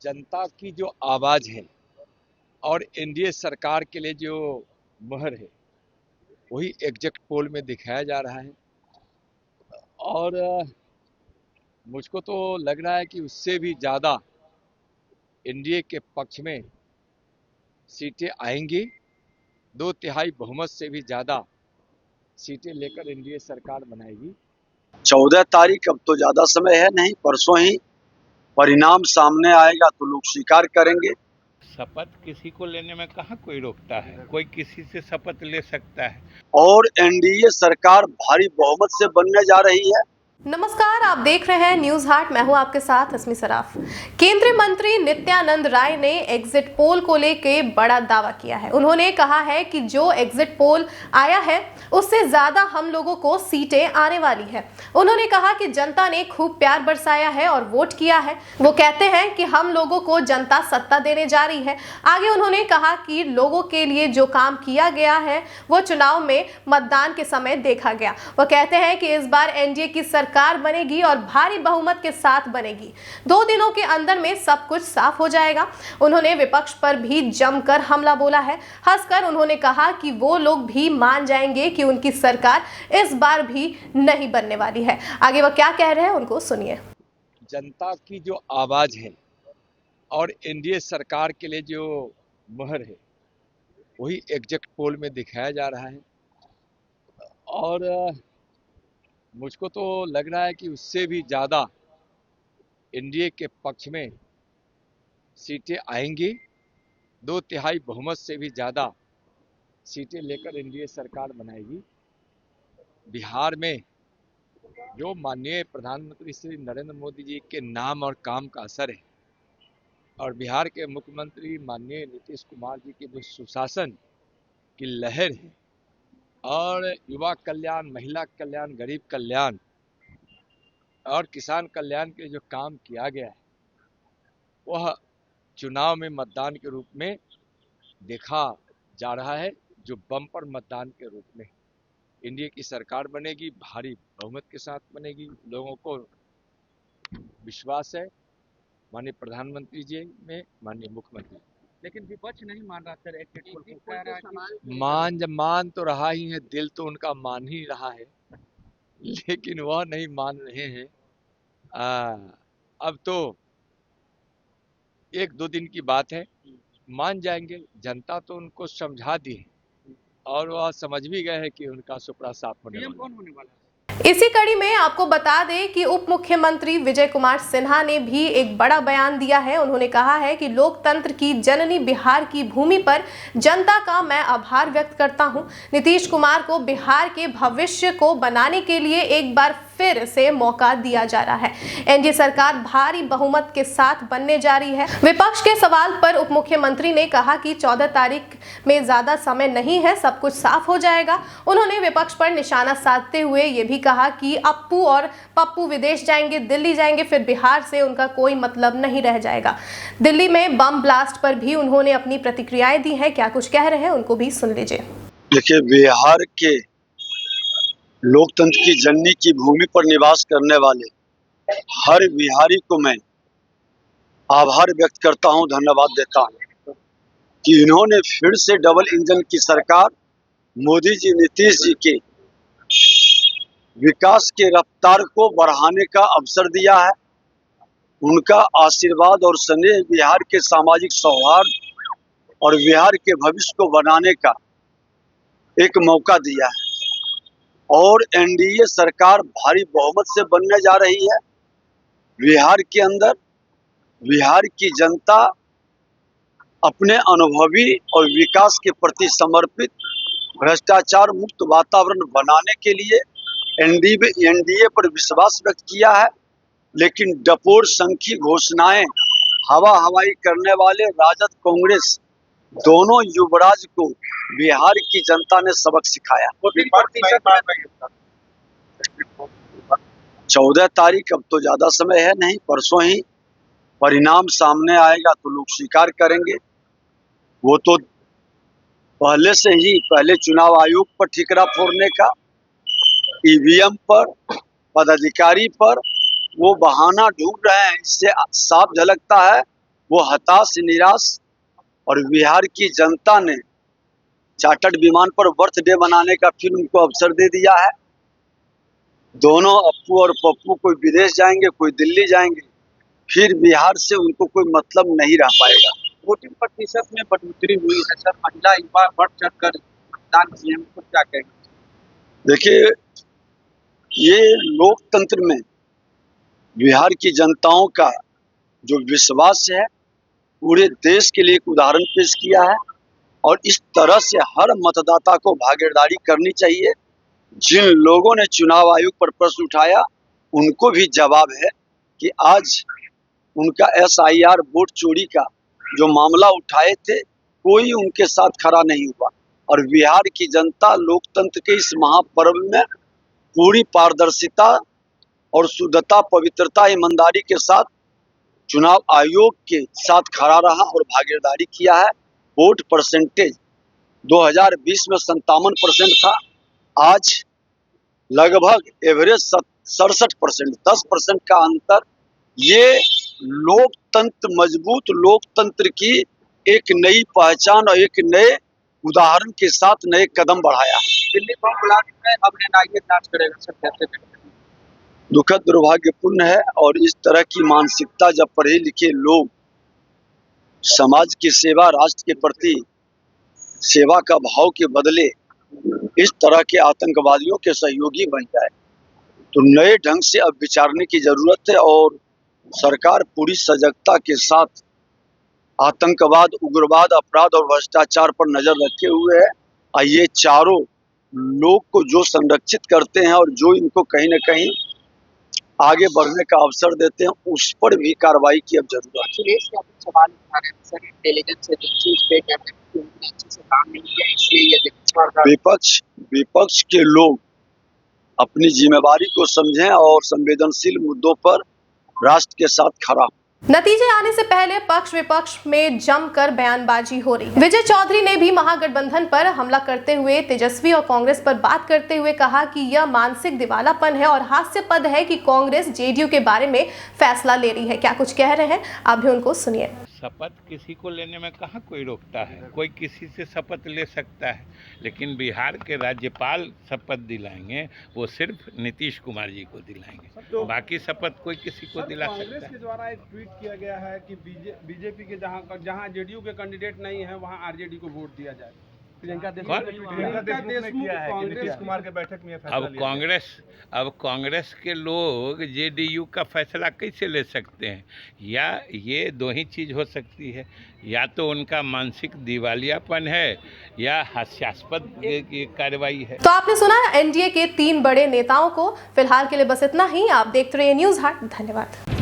जनता की जो आवाज है और एनडीए सरकार के लिए जो मुहर है वही एग्जिट पोल में दिखाया जा रहा है। और मुझको तो लग रहा है कि उससे भी ज्यादा एनडीए के पक्ष में सीटें आएंगी। 2/3 बहुमत से भी ज्यादा सीटें लेकर एनडीए सरकार बनाएगी। 14 तारीख अब तो ज्यादा समय है नहीं, परसों ही परिणाम सामने आएगा तो लोग स्वीकार करेंगे। शपथ किसी को लेने में कहाँ कोई रोकता है, कोई किसी से शपथ ले सकता है। और एनडीए सरकार भारी बहुमत से बनने जा रही है। नमस्कार, आप देख रहे हैं न्यूज हाट। मैं हूं आपके साथ अस्मी सराफ। केंद्रीय मंत्री नित्यानंद राय ने एग्जिट पोल को लेकर बड़ा दावा किया है। उन्होंने कहा है कि जो एग्जिट पोल आया है उससे ज्यादा हम लोगों को सीटें आने वाली है। उन्होंने कहा कि जनता ने खूब प्यार बरसाया है और वोट किया है। वो कहते हैं कि हम लोगों को जनता सत्ता देने जा रही है। आगे उन्होंने कहा कि लोगों के लिए जो काम किया गया है वो चुनाव में मतदान के समय देखा गया। वो कहते हैं कि इस बार एनडीए की सरकार बनेगी और भारी बहुमत के साथ बनेगी। 2 दिनों के अंदर में सब कुछ साफ हो जाएगा। उन्होंने विपक्ष पर भी जमकर हमला बोला है। हंसकर उन्होंने कहा कि वो लोग भी मान जाएंगे कि उनकी सरकार इस बार भी नहीं बनने वाली है। आगे वो क्या कह रहे हैं उनको सुनिए। जनता की जो आवाज है और एनडीए सरकार के लिए जो मुहर है वही एग्जिट पोल में दिखाया जा रहा है। और मुझको तो लग रहा है कि उससे भी ज्यादा एनडीए के पक्ष में सीटें आएंगी। 2/3 बहुमत से भी ज्यादा सीटें लेकर एनडीए सरकार बनाएगी। बिहार में जो माननीय प्रधानमंत्री श्री नरेंद्र मोदी जी के नाम और काम का असर है और बिहार के मुख्यमंत्री माननीय नीतीश कुमार जी के जो सुशासन की लहर है और युवा कल्याण, महिला कल्याण, गरीब कल्याण और किसान कल्याण के जो काम किया गया है वह चुनाव में मतदान के रूप में देखा जा रहा है। जो बम्पर मतदान के रूप में एनडीए की सरकार बनेगी, भारी बहुमत के साथ बनेगी। लोगों को विश्वास है माननीय प्रधानमंत्री जी में, माननीय मुख्यमंत्री। लेकिन विपक्ष नहीं मान रहा सर, एग्जिट पोल को कह रहा है कि मान तो रहा ही है, दिल तो उनका मान ही रहा है, लेकिन वह नहीं मान रहे हैं। अब तो 1-2 दिन की बात है, मान जाएंगे। जनता तो उनको समझा दी है और वह समझ भी गए हैं कि उनका सुपड़ा साफ होने वाला है। कौन होने वाला है? इसी कड़ी में आपको बता दें कि उप मुख्यमंत्री विजय कुमार सिन्हा ने भी एक बड़ा बयान दिया है। उन्होंने कहा है कि लोकतंत्र की जननी बिहार की भूमि पर जनता का मैं आभार व्यक्त करता हूं। नीतीश कुमार को बिहार के भविष्य को बनाने के लिए एक बार फिर से मौका दिया जा रहा है। एनडीए सरकार भारी बहुमत के साथ बनने जा रही है। विपक्ष के सवाल पर उप मुख्यमंत्री ने कहा कि 14 तारीख में ज्यादा समय नहीं है, सब कुछ साफ हो जाएगा। उन्होंने विपक्ष पर निशाना साधते हुए ये भी कहा कि अप्पू और पप्पू विदेश जाएंगे, दिल्ली जाएंगे, फिर बिहार से उनका कोई मतलब नहीं रह जाएगा। दिल्ली में बम ब्लास्ट पर भी उन्होंने अपनी प्रतिक्रियाएं दी हैं। क्या कुछ कह रहे हैं उनको भी सुन लीजिए। देखिए, बिहार के लोकतंत्र की जननी की भूमि पर निवास करने वाले हर बिहारी को मैं आभार व्यक्त करता हूं, धन्यवाद देता हूं कि इन्होंने फिर से डबल इंजन की सरकार मोदी जी, नीतीश जी के विकास के रफ्तार को बढ़ाने का अवसर दिया है। उनका आशीर्वाद और स्नेह बिहार के सामाजिक सौहार्द और बिहार के भविष्य को बनाने का एक मौका दिया है। और एनडीए सरकार भारी बहुमत से बनने जा रही है। बिहार के अंदर बिहार की जनता अपने अनुभवी और विकास के प्रति समर्पित भ्रष्टाचार मुक्त वातावरण बनाने के लिए एनडीए पर विश्वास व्यक्त किया है। लेकिन डपोर संखी घोषणाएं हवा हवाई करने वाले राजद कांग्रेस दोनों युवराज को बिहार की जनता ने सबक सिखाया। 14 तारीख अब तो ज्यादा समय है नहीं, परसों ही परिणाम सामने आएगा तो लोग स्वीकार करेंगे। वो तो पहले चुनाव आयोग पर ठिकरा फोड़ने का, ईवीएम पर, पदाधिकारी पर वो बहाना ढूंढ रहे हैं। इससे साफ झलकता है वो हताश निराश, और बिहार की जनता ने चार्टर्ड विमान पर बर्थडे मनाने का फिर उनको अवसर दे दिया है। दोनों अप्पू और पप्पू कोई विदेश जाएंगे, कोई दिल्ली जाएंगे, फिर बिहार से उनको कोई मतलब नहीं रह पाएगा। वोटिंग प्रतिशत में बढ़ोतरी हुई है सर, महिला युवा बढ़ चढ़कर मतदान किए, हमको क्या कहेंगे? देखिए, ये लोकतंत्र में बिहार की जनताओं का जो विश्वास है, पूरे देश के लिए एक उदाहरण पेश किया है। और इस तरह से हर मतदाता को भागीदारी करनी चाहिए। जिन लोगों ने चुनाव आयोग पर प्रश्न उठाया, उनको भी जवाब है कि आज उनका SIR वोट चोरी का जो मामला उठाए थे, कोई उनके साथ खड़ा नहीं हुआ। और बिहार की जनता लोकतंत्र के इस महापर्व में पूरी पारदर्शिता और शुद्धता, पवित्रता, ईमानदारी के साथ चुनाव आयोग के साथ खड़ा रहा और भागीदारी किया है। वोट परसेंटेज 2020 में 57% था, आज लगभग एवरेज 67%, 10% का अंतर। ये लोकतंत्र, मजबूत लोकतंत्र की एक नई पहचान और एक नए उदाहरण के साथ नए कदम बढ़ाया। दिल्ली कांग्रेस में अब NIA जांच करेगा सर, कैसे करेगा? दुखद दुर्भाग्यपूर्ण है। और इस तरह की मानसिकता जब पढ़े लिखे लोग समाज की सेवा, राष्ट्र के प्रति सेवा का भाव के बदले इस तरह के आतंकवादियों के सहयोगी बन जाए, तो नए ढंग से अब विचारने की जरूरत है। और सरकार पूरी सजगता के साथ आतंकवाद, उग्रवाद, अपराध और भ्रष्टाचार पर नजर रखे हुए है। और ये चारों लोग को जो संरक्षित करते हैं और जो इनको कहीं न कहीं आगे बढ़ने का अवसर देते हैं, उस पर भी कार्रवाई की अब जरूरत है। अखिलेश यादव सवाल उठा रहे हैं सर, इंटेलिजेंस एजेंसी पे कहते हैं कि उन्होंने अच्छे से काम नहीं किया, इसलिए ये विपक्ष के लोग अपनी जिम्मेवारी को समझें और संवेदनशील मुद्दों पर राष्ट्र के साथ खड़ा। नतीजे आने से पहले पक्ष विपक्ष में जमकर बयानबाजी हो रही है। विजय चौधरी ने भी महागठबंधन पर हमला करते हुए तेजस्वी और कांग्रेस पर बात करते हुए कहा कि यह मानसिक दिवालापन है और हास्यास्पद है कि कांग्रेस JDU के बारे में फैसला ले रही है। क्या कुछ कह रहे हैं, आप भी उनको सुनिए। शपथ किसी को लेने में कहाँ कोई रोकता है, कोई किसी से शपथ ले सकता है, लेकिन बिहार के राज्यपाल शपथ दिलाएंगे, वो सिर्फ नीतीश कुमार जी को दिलाएंगे, बाकी शपथ कोई किसी को दिला सकता है। कांग्रेस के द्वारा एक ट्वीट किया गया है कि बीजेपी के जहां JDU के कैंडिडेट नहीं है, वहां RJD को वोट दिया जाए। प्रियंका देशमुख कांग्रेस कुमार के बैठक में अब कांग्रेस के लोग JDU का फैसला कैसे ले सकते हैं? या ये दो ही चीज हो सकती है, या तो उनका मानसिक दिवालियापन है या हास्यास्पद कार्रवाई है। तो आपने सुना NDA के 3 बड़े नेताओं को। फिलहाल के लिए बस इतना ही। आप देखते रहिए न्यूज़ हाट। धन्यवाद।